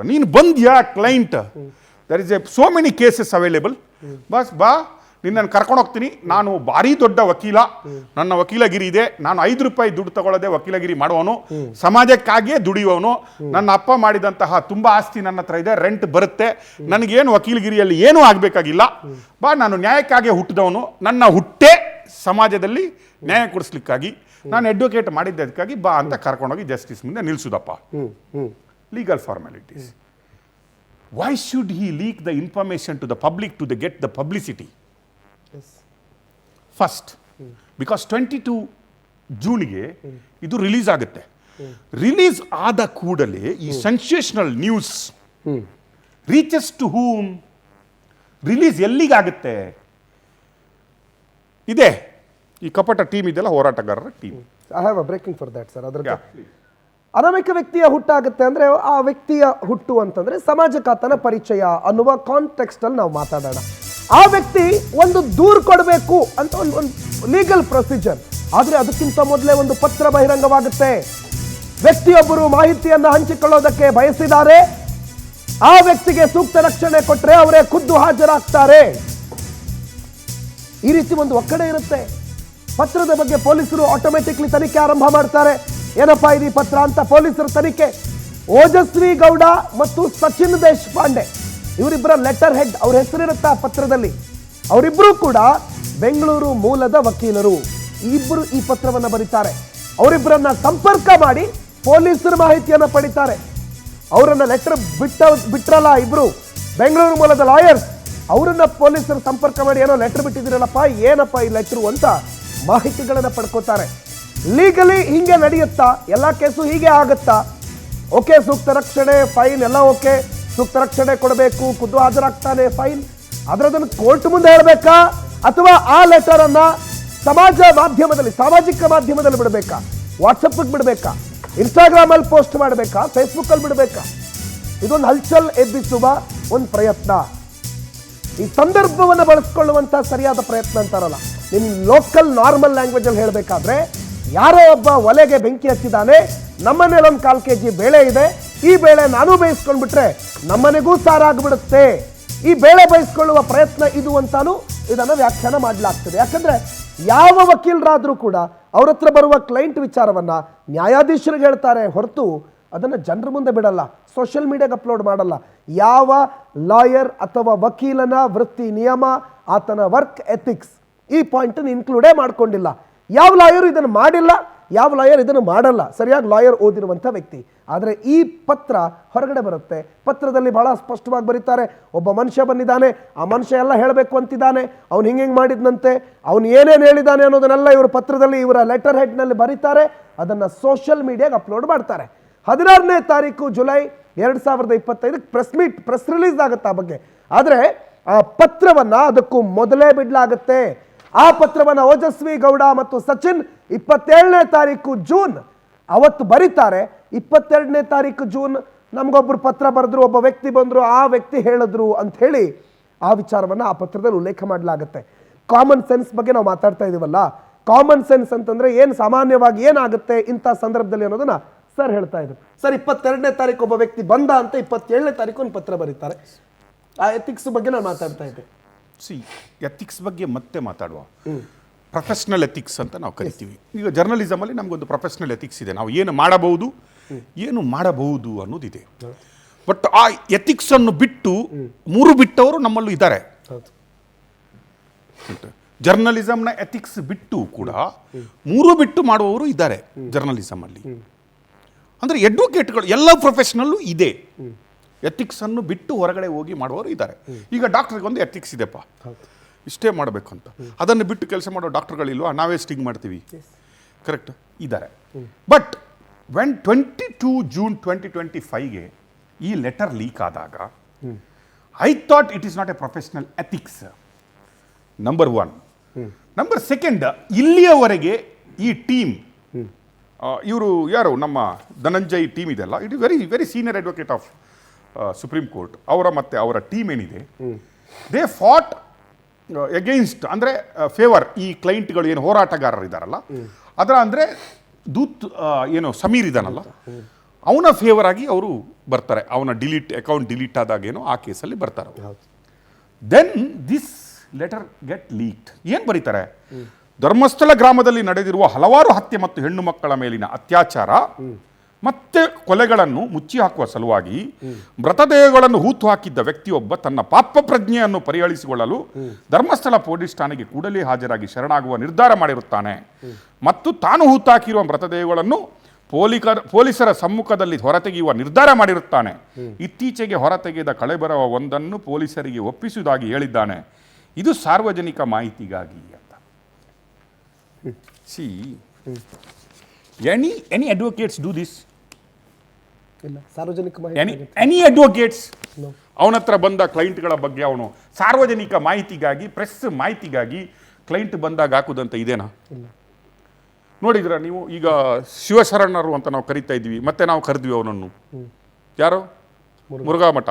ನೀನು ಬಂದ್ಯಾ client, there is a so many cases available. ಬಸ್ ಬಾ, ನಿನ್ನನ್ನು ಕರ್ಕೊಂಡು ಹೋಗ್ತೀನಿ. ನಾನು ಭಾರಿ ದೊಡ್ಡ ವಕೀಲ, ನನ್ನ ವಕೀಲಗಿರಿ ಇದೆ. ನಾನು ₹5 ದುಡ್ಡು ತಗೊಳ್ಳದೆ ವಕೀಲಗಿರಿ ಮಾಡುವವನು, ಸಮಾಜಕ್ಕಾಗಿಯೇ ದುಡಿಯುವವನು. ನನ್ನ ಅಪ್ಪ ಮಾಡಿದಂತಹ ತುಂಬ ಆಸ್ತಿ ನನ್ನ ಹತ್ರ ಇದೆ, ರೆಂಟ್ ಬರುತ್ತೆ. ನನಗೇನು ವಕೀಲಗಿರಿಯಲ್ಲಿ ಏನೂ ಆಗಬೇಕಾಗಿಲ್ಲ. ಬಾ, ನಾನು ನ್ಯಾಯಕ್ಕಾಗಿ ಹುಟ್ಟಿದವನು. ನನ್ನ ಹುಟ್ಟೆ ಸಮಾಜದಲ್ಲಿ ನ್ಯಾಯ ಕೊಡಿಸ್ಲಿಕ್ಕಾಗಿ, ನಾನು ಅಡ್ವೊಕೇಟ್ ಮಾಡಿದ್ದಕ್ಕಾಗಿ ಬಾ ಅಂತ ಕರ್ಕೊಂಡೋಗಿ ಜಸ್ಟಿಸ್ ಮುಂದೆ ನಿಲ್ಲಿಸುದಪ್ಪ. Legal formalities. Why should he leak the information to the public to get the publicity? Yes. First, because 22 ಜೂನ್ಗೆ ಇದು ರಿಲೀಸ್ ಆಗುತ್ತೆ. ರಿಲೀಸ್ ಆದ ಕೂಡಲೇ ಈ sensational news reaches to whom? Release ಎಲ್ಲಿಗಾಗುತ್ತೆ? ಇದೆ ಈ ಕಪಟ ಟೀಮ್ ಇದೆಲ್ಲ, ಹೋರಾಟಗಾರರ team. I have a breaking for that sir. ಅದರ ಅನಾಮಿಕ ವ್ಯಕ್ತಿಯ ಹುಟ್ಟಾಗುತ್ತೆ ಅಂದ್ರೆ ಆ ವ್ಯಕ್ತಿಯ ಹುಟ್ಟು ಅಂತಂದ್ರೆ ಸಮಾಜಕಾತನ ಪರಿಚಯ ಅನ್ನುವ ಕಾಂಟೆಕ್ಸ್ಟ್ ಅಲ್ಲಿ ನಾವು ಮಾತಾಡೋಣ. ಆ ವ್ಯಕ್ತಿ ಒಂದು ದೂರು ಕೊಡಬೇಕು ಅಂತ ಒಂದು ಲೀಗಲ್ ಪ್ರೊಸೀಜರ್, ಆದ್ರೆ ಅದಕ್ಕಿಂತ ಮೊದಲೇ ಒಂದು ಪತ್ರ ಬಹಿರಂಗವಾಗುತ್ತೆ. ವ್ಯಕ್ತಿಯೊಬ್ಬರು ಮಾಹಿತಿಯನ್ನು ಹಂಚಿಕೊಳ್ಳೋದಕ್ಕೆ ಬಯಸಿದ್ದಾರೆ, ಆ ವ್ಯಕ್ತಿಗೆ ಸೂಕ್ತ ರಕ್ಷಣೆ ಕೊಟ್ಟರೆ ಅವರೇ ಖುದ್ದು ಹಾಜರಾಗ್ತಾರೆ. ಈ ರೀತಿ ಒಂದು ಒಕ್ಕಡೆ ಇರುತ್ತೆ. ಪತ್ರದ ಬಗ್ಗೆ ಪೊಲೀಸರು ಆಟೋಮೆಟಿಕ್ಲಿ ತನಿಖೆ ಆರಂಭ ಮಾಡ್ತಾರೆ. ಏನಪ್ಪಾ ಇದು ಪತ್ರ ಅಂತ ಪೊಲೀಸರ ತನಿಖೆ. ಓಜಸ್ವಿ ಗೌಡ ಮತ್ತು ಸಚಿನ್ ದೇಶಪಾಂಡೆ ಇವರಿಬ್ಬರ ಲೆಟರ್ ಹೆಡ್, ಅವ್ರ ಹೆಸರಿರುತ್ತೆ ಆ ಪತ್ರದಲ್ಲಿ. ಅವರಿಬ್ಬರು ಕೂಡ ಬೆಂಗಳೂರು ಮೂಲದ ವಕೀಲರು. ಇಬ್ಬರು ಈ ಪತ್ರವನ್ನು ಬರೀತಾರೆ. ಅವರಿಬ್ಬರನ್ನ ಸಂಪರ್ಕ ಮಾಡಿ ಪೊಲೀಸರ ಮಾಹಿತಿಯನ್ನು ಪಡಿತಾರೆ. ಅವರನ್ನ ಲೆಟರ್ ಬಿಟ್ರಲ್ಲ ಇಬ್ರು ಬೆಂಗಳೂರು ಮೂಲದ ಲಾಯರ್ಸ್, ಅವರನ್ನ ಪೊಲೀಸರು ಸಂಪರ್ಕ ಮಾಡಿ ಏನೋ ಲೆಟರ್ ಬಿಟ್ಟಿದ್ದೀರಲ್ಲಪ್ಪ, ಏನಪ್ಪ ಈ ಲೆಟರು ಅಂತ ಮಾಹಿತಿಗಳನ್ನ ಪಡ್ಕೋತಾರೆ. ಲೀಗಲಿ ಹಿಂಗೆ ನಡೆಯುತ್ತಾ? ಎಲ್ಲ ಕೇಸು ಹೀಗೆ ಆಗುತ್ತಾ? ಓಕೆ, ಸೂಕ್ತ ರಕ್ಷಣೆ ಫೈನ್ ಎಲ್ಲ ಓಕೆ, ಸೂಕ್ತ ರಕ್ಷಣೆ ಕೊಡಬೇಕು, ಖುದ್ದು ಹಾಜರಾಗ್ತಾನೆ ಫೈನ್. ಅದನ್ನು ಕೋರ್ಟ್ ಮುಂದೆ ಹೇಳಬೇಕಾ ಅಥವಾ ಆ ಲೆಟರ್ ಅನ್ನ ಸಾಮಾಜಿಕ ಮಾಧ್ಯಮದಲ್ಲಿ ಬಿಡಬೇಕಾ? ವಾಟ್ಸಪ್ ಬಿಡಬೇಕಾ? ಇನ್ಸ್ಟಾಗ್ರಾಮ್ ಅಲ್ಲಿ ಪೋಸ್ಟ್ ಮಾಡಬೇಕಾ? ಫೇಸ್ಬುಕ್ ಅಲ್ಲಿ ಬಿಡಬೇಕಾ? ಇದೊಂದು ಹಲ್ಚಲ್ ಎಬ್ಬಿಸುವ ಒಂದು ಪ್ರಯತ್ನ. ಈ ಸಂದರ್ಭವನ್ನು ಬಳಸ್ಕೊಳ್ಳುವಂತ ಸರಿಯಾದ ಪ್ರಯತ್ನ ಅಂತಾರಲ್ಲ, ನಿಮ್ ಲೋಕಲ್ ನಾರ್ಮಲ್ ಲ್ಯಾಂಗ್ವೇಜ್ ಅಲ್ಲಿ ಹೇಳಬೇಕಾದ್ರೆ, ಯಾರೋ ಒಬ್ಬ ಒಲೆಗೆ ಬೆಂಕಿ ಹಚ್ಚಿದ್ದಾನೆ, ನಮ್ಮನೇಲಿ ಒಂದು 4 kg ಬೇಳೆ ಇದೆ, ಈ ಬೇಳೆ ನಾನು ಬೇಯಿಸ್ಕೊಂಡ್ಬಿಟ್ರೆ ನಮ್ಮನೆಗೂ ಸಾರಾಗ್ಬಿಡುತ್ತೆ. ಈ ಬೇಳೆ ಬೇಯಿಸ್ಕೊಳ್ಳುವ ಪ್ರಯತ್ನ ಇದು ಅಂತಾನು ಇದನ್ನು ವ್ಯಾಖ್ಯಾನ ಮಾಡಲಾಗ್ತದೆ. ಯಾಕಂದ್ರೆ ಯಾವ ವಕೀಲರಾದ್ರೂ ಕೂಡ ಅವ್ರ ಹತ್ರ ಬರುವ ಕ್ಲೈಂಟ್ ವಿಚಾರವನ್ನ ನ್ಯಾಯಾಧೀಶರಿಗೆ ಹೇಳ್ತಾರೆ ಹೊರತು ಅದನ್ನು ಜನರ ಮುಂದೆ ಬಿಡಲ್ಲ, ಸೋಷಿಯಲ್ ಮೀಡಿಯಾಗೆ ಅಪ್ಲೋಡ್ ಮಾಡಲ್ಲ. ಯಾವ ಲಾಯರ್ ಅಥವಾ ವಕೀಲನ ವೃತ್ತಿ ನಿಯಮ, ಆತನ ವರ್ಕ್ ಎಥಿಕ್ಸ್ ಈ ಪಾಯಿಂಟ್ ಇನ್ಕ್ಲೂಡೇ ಮಾಡ್ಕೊಂಡಿಲ್ಲ. ಯಾವ ಲಾಯರ್ ಇದನ್ನು ಮಾಡಿಲ್ಲ, ಯಾವ ಲಾಯರ್ ಇದನ್ನು ಮಾಡಲ್ಲ, ಸರಿಯಾಗಿ ಲಾಯರ್ ಓದಿರುವಂಥ ವ್ಯಕ್ತಿ. ಆದರೆ ಈ ಪತ್ರ ಹೊರಗಡೆ ಬರುತ್ತೆ. ಪತ್ರದಲ್ಲಿ ಬಹಳ ಸ್ಪಷ್ಟವಾಗಿ ಬರೀತಾರೆ, ಒಬ್ಬ ಮನುಷ್ಯ ಬಂದಿದ್ದಾನೆ, ಆ ಮನುಷ್ಯ ಎಲ್ಲ ಹೇಳಬೇಕು ಅಂತಿದ್ದಾನೆ, ಅವ್ನು ಹಿಂಗೆ ಮಾಡಿದ್ನಂತೆ, ಅವನು ಏನೇನು ಹೇಳಿದ್ದಾನೆ ಅನ್ನೋದನ್ನೆಲ್ಲ ಇವರು ಪತ್ರದಲ್ಲಿ ಇವರ ಲೆಟರ್ ಹೆಡ್ನಲ್ಲಿ ಬರೀತಾರೆ. ಅದನ್ನು ಸೋಷಿಯಲ್ ಮೀಡಿಯಾಗೆ ಅಪ್ಲೋಡ್ ಮಾಡ್ತಾರೆ. 16ನೇ ತಾರೀಕು ಜುಲೈ 2025 ಪ್ರೆಸ್ ರಿಲೀಸ್ ಆಗುತ್ತೆ ಆ ಬಗ್ಗೆ. ಆದರೆ ಆ ಪತ್ರವನ್ನು ಅದಕ್ಕೂ ಮೊದಲೇ ಬಿಡಲಾಗುತ್ತೆ. ಆ ಪತ್ರವನ್ನು ಓಜಸ್ವಿ ಗೌಡ ಮತ್ತು ಸಚಿನ್ 27ನೇ ತಾರೀಕು ಜೂನ್ ಅವತ್ತು ಬರೀತಾರೆ. 22ನೇ ತಾರೀಕು ಜೂನ್ ನಮಗೊಬ್ಬರು ಪತ್ರ ಬರೆದ್ರು, ಒಬ್ಬ ವ್ಯಕ್ತಿ ಬಂದರು, ಆ ವ್ಯಕ್ತಿ ಹೇಳಿದ್ರು ಅಂತ ಹೇಳಿ ಆ ವಿಚಾರವನ್ನು ಆ ಪತ್ರದಲ್ಲಿ ಉಲ್ಲೇಖ ಮಾಡಲಾಗುತ್ತೆ. ಕಾಮನ್ ಸೆನ್ಸ್ ಬಗ್ಗೆ ನಾವು ಮಾತಾಡ್ತಾ ಇದೀವಲ್ಲ, ಕಾಮನ್ ಸೆನ್ಸ್ ಅಂತಂದ್ರೆ ಏನು, ಸಾಮಾನ್ಯವಾಗಿ ಏನಾಗುತ್ತೆ ಇಂಥ ಸಂದರ್ಭದಲ್ಲಿ ಅನ್ನೋದನ್ನ ಸರ್ ಹೇಳ್ತಾ ಇದ್ರು. ಸರ್ 22ನೇ ತಾರೀಕು ಒಬ್ಬ ವ್ಯಕ್ತಿ ಬಂದ ಅಂತ 27ನೇ ತಾರೀಕು ಒಂದು ಪತ್ರ ಬರೀತಾರೆ. ಆ ಎಥಿಕ್ಸ್ ಬಗ್ಗೆ ನಾನು ಮಾತಾಡ್ತಾ ಇದ್ದೆ. ಎಥಿಕ್ಸ್ ಬಗ್ಗೆ ಮತ್ತೆ ಮಾತಾಡುವ. ಪ್ರೊಫೆಷನಲ್ ಎಥಿಕ್ಸ್ ಅಂತ ನಾವು ಕರಿತೀವಿ. ಈಗ ಜರ್ನಲಿಸಮಲ್ಲಿ ನಮಗೊಂದು ಪ್ರೊಫೆಷನಲ್ ಎಥಿಕ್ಸ್ ಇದೆ. ನಾವು ಏನು ಮಾಡಬಹುದು, ಏನು ಮಾಡಬಹುದು ಅನ್ನೋದಿದೆ. ಬಟ್ ಆ ಎಥಿಕ್ಸ್ ಅನ್ನು ಬಿಟ್ಟು 3 ಬಿಟ್ಟವರು ನಮ್ಮಲ್ಲೂ ಇದ್ದಾರೆ. ಜರ್ನಲಿಸಮ್ನ ಎಥಿಕ್ಸ್ ಬಿಟ್ಟು ಕೂಡ 3 ಬಿಟ್ಟು ಮಾಡುವವರು ಇದ್ದಾರೆ ಜರ್ನಲಿಸಮ್ ಅಲ್ಲಿ. ಅಂದ್ರೆ ಅಡ್ವೊಕೇಟ್ಗಳು ಎಲ್ಲ ಪ್ರೊಫೆಷನಲ್ಲೂ ಇದೆ. ಎಥಿಕ್ಸ್ ಅನ್ನು ಬಿಟ್ಟು ಹೊರಗಡೆ ಹೋಗಿ ಮಾಡುವವರು ಇದ್ದಾರೆ. ಈಗ ಡಾಕ್ಟರ್ಗೆ ಒಂದು ಎಥಿಕ್ಸ್ ಇದೆಪ್ಪ, ಇಷ್ಟೇ ಮಾಡಬೇಕು ಅಂತ. ಅದನ್ನು ಬಿಟ್ಟು ಕೆಲಸ ಮಾಡೋ ಡಾಕ್ಟರ್ಗಳಿಲ್ವಾ? ನಾವೇ ಸ್ಟಿಂಗ್ ಮಾಡ್ತೀವಿ, ಕರೆಕ್ಟ್ ಇದ್ದಾರೆ. ಬಟ್ ವೆನ್ 22 ಜೂನ್ 2025ಗೆ ಈ ಲೆಟರ್ ಲೀಕ್ ಆದಾಗ I thought it is not A professional ethics, number 1. Number 2, ಇಲ್ಲಿಯವರೆಗೆ ಈ ಟೀಮ್, ಇವರು ಯಾರು ನಮ್ಮ ಧನಂಜಯ್ ಟೀಮ್ ಇದೆಲ್ಲ, it is very senior advocate of supreme court, ಅವರ ಮತ್ತೆ ಅವರ ಟೀಮ್ ಏನಿದೆ, ದೇ ಫಾಟ್ ಎಗೇನ್ಸ್ಟ್, ಅಂದರೆ ಫೇವರ್ ಈ ಕ್ಲೈಂಟ್ಗಳು ಏನು ಹೋರಾಟಗಾರರು ಇದ್ದಾರಲ್ಲ ಅದರ, ಅಂದರೆ ದೂತ್ ಏನು ಸಮೀರ್ ಇದ್ದಾನಲ್ಲ ಅವನ ಫೇವರ್ ಆಗಿ ಅವರು ಬರ್ತಾರೆ, ಅವನ ಅಕೌಂಟ್ ಡಿಲೀಟ್ ಆದಾಗೇನೋ ಆ ಕೇಸಲ್ಲಿ ಬರ್ತಾರೆ. Then this letter get leaked. ಏನು ಬರೀತಾರೆ? ಧರ್ಮಸ್ಥಳ ಗ್ರಾಮದಲ್ಲಿ ನಡೆದಿರುವ ಹಲವಾರು ಹತ್ಯೆ ಮತ್ತು ಹೆಣ್ಣು ಮಕ್ಕಳ ಮೇಲಿನ ಅತ್ಯಾಚಾರ ಮತ್ತೆ ಕೊಲೆಗಳನ್ನು ಮುಚ್ಚಿ ಹಾಕುವ ಸಲುವಾಗಿ ಮೃತದೇಹಗಳನ್ನು ಹೂತು ಹಾಕಿದ್ದ ವ್ಯಕ್ತಿಯೊಬ್ಬ ತನ್ನ ಪಾಪ ಪ್ರಜ್ಞೆಯನ್ನು ಪರಿಹರಿಸಿಕೊಳ್ಳಲು ಧರ್ಮಸ್ಥಳ ಪೊಲೀಸ್ ಠಾಣೆಗೆ ಕೂಡಲೇ ಹಾಜರಾಗಿ ಶರಣಾಗುವ ನಿರ್ಧಾರ ಮಾಡಿರುತ್ತಾನೆ ಮತ್ತು ತಾನು ಹೂತಾಕಿರುವ ಮೃತದೇಹಗಳನ್ನು ಪೊಲೀಸರ ಸಮ್ಮುಖದಲ್ಲಿ ಹೊರತೆಗೆಯುವ ನಿರ್ಧಾರ ಮಾಡಿರುತ್ತಾನೆ. ಇತ್ತೀಚೆಗೆ ಹೊರತೆಗೆದ ಕಳೆಬರಹ ಒಂದನ್ನು ಪೊಲೀಸರಿಗೆ ಒಪ್ಪಿಸುವುದಾಗಿ ಹೇಳಿದ್ದಾನೆ. ಇದು ಸಾರ್ವಜನಿಕ ಮಾಹಿತಿಗಾಗಿ ಅಂತ. C any advocates do this? ಇಲ್ಲ, ಸಾರ್ವಜನಿಕ ಮಾಹಿತಿ. ಎನಿ ಅಡ್ವೊಕೇಟ್ಸ್ ಅವನ ಹತ್ರ ಬಂದ ಕ್ಲೈಂಟ್ಗಳ ಬಗ್ಗೆ ಅವನು ಸಾರ್ವಜನಿಕ ಮಾಹಿತಿಗಾಗಿ, ಪ್ರೆಸ್ ಮಾಹಿತಿಗಾಗಿ ಕ್ಲೈಂಟ್ ಬಂದಾಗ ಹಾಕುದಂತ ಇದೇನಾ? ನೋಡಿದ್ರ ನೀವು? ಈಗ ಶಿವಶರಣರು ಅಂತ ನಾವು ಕರಿತಾ ಇದ್ವಿ, ಮತ್ತೆ ನಾವು ಕರೆದ್ವಿ ಅವನನ್ನು. ಯಾರು? ಮುರುಘಾ ಮಠ.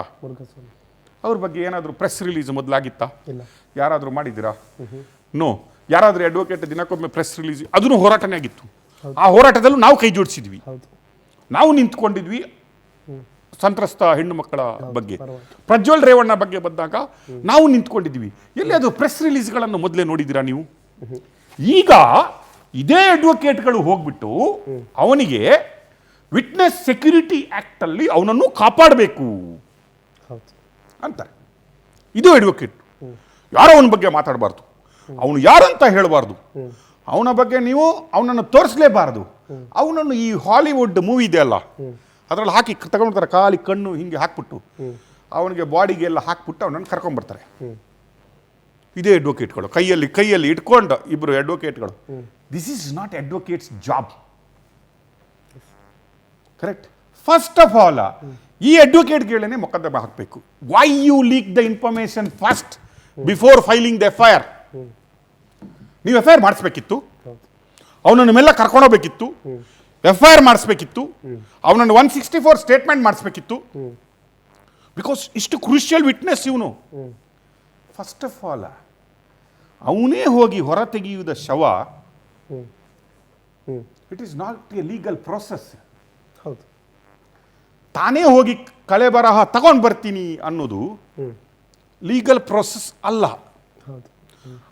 ಅವ್ರ ಬಗ್ಗೆ ಏನಾದರೂ ಪ್ರೆಸ್ ರಿಲೀಸ್ ಮೊದಲಾಗಿತ್ತಾ? ಯಾರಾದರೂ ಮಾಡಿದ್ದೀರಾ? ನೋ. ಯಾರಾದರೂ ಅಡ್ವೊಕೇಟ್ ದಿನಕ್ಕೊಮ್ಮೆ ಪ್ರೆಸ್ ರಿಲೀಸ್, ಅದನ್ನು ಹೋರಾಟನೇ ಆಗಿತ್ತು. ಆ ಹೋರಾಟದಲ್ಲೂ ನಾವು ಕೈ ಜೋಡಿಸಿದ್ವಿ, ನಾವು ನಿಂತ್ಕೊಂಡಿದ್ವಿ. ಸಂತ್ರಸ್ತ ಹೆಣ್ಣು ಮಕ್ಕಳ ಬಗ್ಗೆ, ಪ್ರಜ್ವಲ್ ರೇವಣ್ಣ ಬಗ್ಗೆ ಬಂದಾಗ ನಾವು ನಿಂತ್ಕೊಂಡಿದ್ವಿ. ಎಲ್ಲಿ ಅದು ಪ್ರೆಸ್ ರಿಲೀಸ್ಗಳನ್ನು ಮೊದಲೇ ನೋಡಿದ್ದೀರಾ ನೀವು? ಈಗ ಇದೇ ಅಡ್ವೊಕೇಟ್ಗಳು ಹೋಗ್ಬಿಟ್ಟು ಅವನಿಗೆ ವಿಟ್ನೆಸ್ ಸೆಕ್ಯೂರಿಟಿ ಆಕ್ಟ್ ಅಲ್ಲಿ ಅವನನ್ನು ಕಾಪಾಡಬೇಕು ಅಂತಾರೆ. ಇದು ಅಡ್ವೊಕೇಟ್. ಯಾರೋ ಅವನ ಬಗ್ಗೆ ಮಾತಾಡಬಾರ್ದು, ಅವನು ಯಾರಂತ ಹೇಳಬಾರ್ದು, ಅವನ ಬಗ್ಗೆ ನೀವು ಅವನನ್ನು ತೋರಿಸಲೇಬಾರ್ದು. ಅವನನ್ನು ಈ ಹಾಲಿವುಡ್ ಮೂವಿ ಇದೆ ಅಲ್ಲ, ಅದರಲ್ಲಿ ಹಾಕಿ ತಗೊಂಡ್ಬರ್ತಾರೆ, ಖಾಲಿ ಕಣ್ಣು ಹಿಂಗೆ ಹಾಕ್ಬಿಟ್ಟು ಅವನಿಗೆ ಬಾಡಿಗೆ ಎಲ್ಲ ಹಾಕ್ಬಿಟ್ಟು ಅವನನ್ನು ಕರ್ಕೊಂಡ್ಬರ್ತಾರೆ. ಇದೇ ಅಡ್ವೊಕೇಟ್ಗಳು ಕೈಯಲ್ಲಿ ಇಟ್ಕೊಂಡು ಇಬ್ಬರು ಅಡ್ವೊಕೇಟ್ಗಳು. This is not advocates job. Correct? First of all ಈ ಅಡ್ವೊಕೇಟ್ಗಳನ್ನೇ ಮೊಕದ್ದಮೆ ಹಾಕಬೇಕು. Why you leak the information first before filing the FIR? ನೀವು FIR ಮಾಡಿಸ್ಬೇಕಿತ್ತು, ಅವನನ್ನು ಮೆಲ್ಲ ಕರ್ಕೊಂಡೋಗ್ಬೇಕಿತ್ತು, FIR ಮಾಡಿಸ್ಬೇಕಿತ್ತು, ಅವನನ್ನು 164 ಸ್ಟೇಟ್ಮೆಂಟ್ ಮಾಡಿಸ್ಬೇಕಿತ್ತು. ಬಿಕಾಸ್ ಇಷ್ಟು ಕ್ರೂಷಿಯಲ್ ವಿಟ್ನೆಸ್ ಇವನು. ಫಸ್ಟ್ ಆಫ್ ಆಲ್ ಅವನೇ ಹೋಗಿ ಹೊರ ತೆಗೆಯುವುದ ಶವ, it is not a legal process. ಹೌದು. ತಾನೇ ಹೋಗಿ ಕಳೆ ಬರಹ ತಗೊಂಡು ಬರ್ತೀನಿ ಅನ್ನೋದು ಲೀಗಲ್ ಪ್ರೋಸೆಸ್ ಅಲ್ಲ.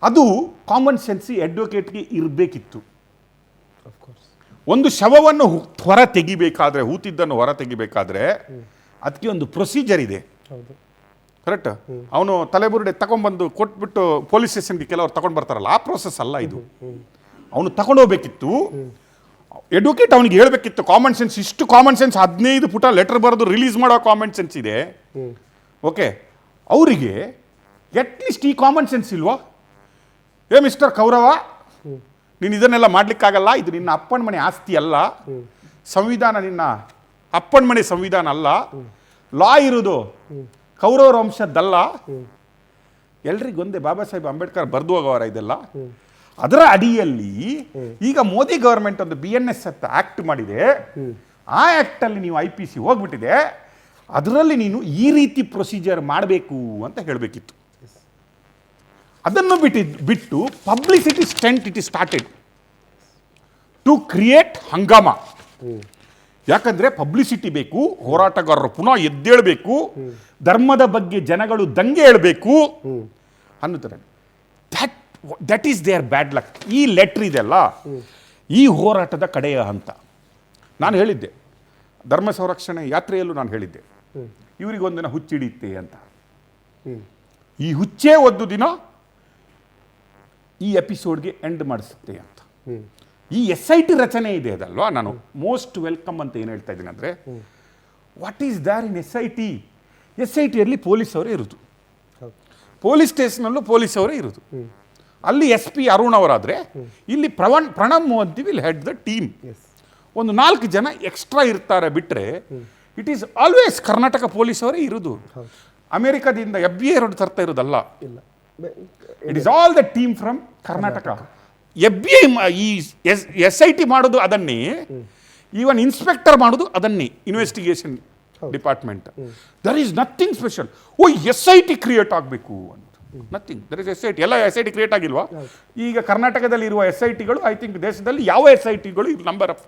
ಅದು ಕಾಮನ್ ಸೆನ್ಸಿ ಅಡ್ವೊಕೇಟ್ಗೆ ಇರಬೇಕಿತ್ತು. ಒಂದು ಶವವನ್ನು ಹೊರ ತೆಗಿಬೇಕಾದ್ರೆ, ಹೂತಿದ್ದನ್ನು ಹೊರ ತೆಗಿಬೇಕಾದ್ರೆ ಅದಕ್ಕೆ ಒಂದು ಪ್ರೊಸೀಜರ್ ಇದೆ. ಕರೆಕ್ಟ್? ಅವನು ತಲೆಬುರುಡೆ ತಗೊಂಡ್ಬಂದು ಕೊಟ್ಬಿಟ್ಟು ಪೊಲೀಸ್ ಸ್ಟೇಷನ್ಗೆ ಕೆಲವರು ತಗೊಂಡು ಬರ್ತಾರಲ್ಲ, ಆ ಪ್ರೋಸೆಸ್ ಅಲ್ಲ ಇದು. ಅವನು ತಗೊಂಡೋಗ್ಬೇಕಿತ್ತು. ಅಡ್ವೊಕೇಟ್ ಅವನಿಗೆ ಹೇಳಬೇಕಿತ್ತು ಕಾಮನ್ ಸೆನ್ಸ್. ಇಷ್ಟು ಕಾಮನ್ ಸೆನ್ಸ್ 15 ಪುಟ ಲೆಟರ್ ಬರೆದು ರಿಲೀಸ್ ಮಾಡೋ ಕಾಮನ್ ಸೆನ್ಸ್ ಇದೆ. ಓಕೆ, ಅವರಿಗೆ ಅಟ್ಲೀಸ್ಟ್ ಈ ಕಾಮನ್ ಸೆನ್ಸ್ ಇಲ್ವಾ? ಮಿಸ್ಟರ್ ಕೌರವ, ನೀನು ಇದನ್ನೆಲ್ಲ ಮಾಡ್ಲಿಕ್ಕಾಗಲ್ಲ, ಇದು ನಿನ್ನ ಅಪ್ಪನ ಮನೆ ಆಸ್ತಿ ಅಲ್ಲ, ಸಂವಿಧಾನ ನಿನ್ನ ಅಪ್ಪನ ಮನೆ ಸಂವಿಧಾನ ಅಲ್ಲ, ಲಾ ಇರೋದು ಕೌರವರ ವಂಶದ್ದಲ್ಲ. ಎಲ್ರಿಗೊಂದೇ ಬಾಬಾ ಸಾಹೇಬ್ ಅಂಬೇಡ್ಕರ್ ಬರೆದು ಹೋಗೋರ ಇದೆಲ್ಲ. ಅದರ ಅಡಿಯಲ್ಲಿ ಈಗ ಮೋದಿ ಗವರ್ಮೆಂಟ್ ಒಂದು BNS ಅಂತ ಆಕ್ಟ್ ಮಾಡಿದೆ. ಆ ಆಕ್ಟ್ ಅಲ್ಲಿ ನೀವು IPC ಹೋಗ್ಬಿಟ್ಟಿದೆ, ಅದರಲ್ಲಿ ನೀನು ಈ ರೀತಿ ಪ್ರೊಸೀಜರ್ ಮಾಡಬೇಕು ಅಂತ ಹೇಳಬೇಕಿತ್ತು. ಅದನ್ನು ಬಿಟ್ಟು publicity stunt it is started to create hungama. ಯಾಕಂದ್ರೆ ಪಬ್ಲಿಸಿಟಿ ಬೇಕು, ಹೋರಾಟಗಾರರು ಪುನಃ ಎದ್ದೇಳಬೇಕು, ಧರ್ಮದ ಬಗ್ಗೆ ಜನಗಳು ದಂಗೆ ಹೇಳಬೇಕು ಅನ್ನುತ್ತಾರೆ. That is their bad luck. ಈ ಲೆಟ್ರ್ ಇದೆಲ್ಲ ಈ ಹೋರಾಟದ ಕಡೆಯ ಹಂತ. ನಾನು ಹೇಳಿದ್ದೆ, ಧರ್ಮ ಸಂರಕ್ಷಣೆ ಯಾತ್ರೆಯಲ್ಲೂ ನಾನು ಹೇಳಿದ್ದೆ, ಇವರಿಗೊಂದಿನ ಹುಚ್ಚಿಡಿಯುತ್ತೆ ಅಂತ. ಈ ಹುಚ್ಚೇ ಒಂದು ದಿನ ಈ ಎಪಿಸೋಡ್ಗೆ ಎಂಡ್ ಮಾಡಿಸುತ್ತೆ ಅಂತ. ಈ SIT ರಚನೆ ಇದೆ ಅದಲ್ವಾ, ನಾನು ಮೋಸ್ಟ್ ವೆಲ್ಕಮ್ ಅಂತ ಏನು ಹೇಳ್ತಾ ಇದ್ದೀನಿ ಅಂದರೆ, ವಾಟ್ ಈಸ್ ದಾರ್ ಇನ್ SITಯಲ್ಲಿ ಪೊಲೀಸ್ ಅವರೇ ಇರೋದು, ಪೊಲೀಸ್ ಸ್ಟೇಷನಲ್ಲೂ ಪೊಲೀಸ್ ಅವರೇ ಇರೋದು. ಅಲ್ಲಿ SP ಅರುಣ್ ಅವರಾದರೆ ಇಲ್ಲಿ Pranab Modi will head the team. ಒಂದು 4 ಜನ ಎಕ್ಸ್ಟ್ರಾ ಇರ್ತಾರೆ ಬಿಟ್ಟರೆ it is always Karnataka police ಅವರೇ ಇರೋದು. ಅಮೆರಿಕದಿಂದ FBI ತರ್ತಾ ಇರೋದಲ್ಲ. It is all the team from Karnataka. FBI ಈ SIT ಮಾಡೋದು ಅದನ್ನೇ, ಈವನ್ ಇನ್ಸ್ಪೆಕ್ಟರ್ ಮಾಡೋದು ಅದನ್ನೇ, investigation department. There is nothing special. SIT create ಆಗಬೇಕು ಅನ್ನೋದು. ನಥಿಂಗ್. There is SIT. ಎಲ್ಲ SIT ಕ್ರಿಯೇಟ್ ಆಗಿಲ್ವಾ? ಈಗ ಕರ್ನಾಟಕದಲ್ಲಿ ಇರುವ SITಗಳು ಐ ಥಿಂಕ್ ದೇಶದಲ್ಲಿ ಯಾವ SITಗಳು ನಂಬರ್ ಆಫ್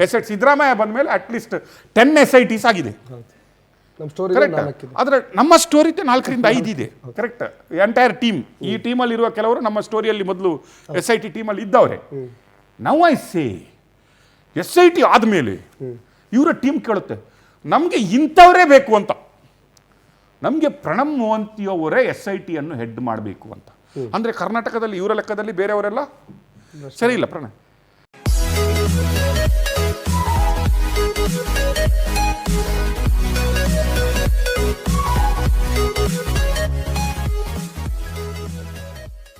SIT ಸಿದ್ದರಾಮಯ್ಯ ಬಂದ ಮೇಲೆ ಅಟ್ಲೀಸ್ಟ್ 10 SITs ಆಗಿದೆ. ನಮ್ಮ ಸ್ಟೋರಿ ಕರೆಕ್ಟ್. ಆದರೆ ನಮ್ಮ ಸ್ಟೋರಿ 4ರಿಂದ 5 ಇದೆ. ಕರೆಕ್ಟ್. ಎಂಟೈರ್ ಟೀಮ್, ಈ ಟೀಮಲ್ಲಿ ಇರುವ ಕೆಲವರು ನಮ್ಮ ಸ್ಟೋರಿಯಲ್ಲಿ ಮೊದಲು SIT ಟೀಮಲ್ಲಿ ಇದ್ದವ್ರೆ. ನೌ ಐ ಸೇ SIT ಆದಮೇಲೆ ಇವರ ಟೀಮ್ ಕೇಳುತ್ತೆ ನಮಗೆ ಇಂಥವರೇ ಬೇಕು ಅಂತ. ನಮಗೆ ಪ್ರಣಬ್ ಮೊಹಂತಿಯವರೇ SIT ಅನ್ನು ಹೆಡ್ ಮಾಡಬೇಕು ಅಂತ. ಅಂದರೆ ಕರ್ನಾಟಕದಲ್ಲಿ ಇವರ ಲೆಕ್ಕದಲ್ಲಿ ಬೇರೆಯವರೆಲ್ಲ ಸರಿ ಇಲ್ಲ. ಪ್ರಣಬ್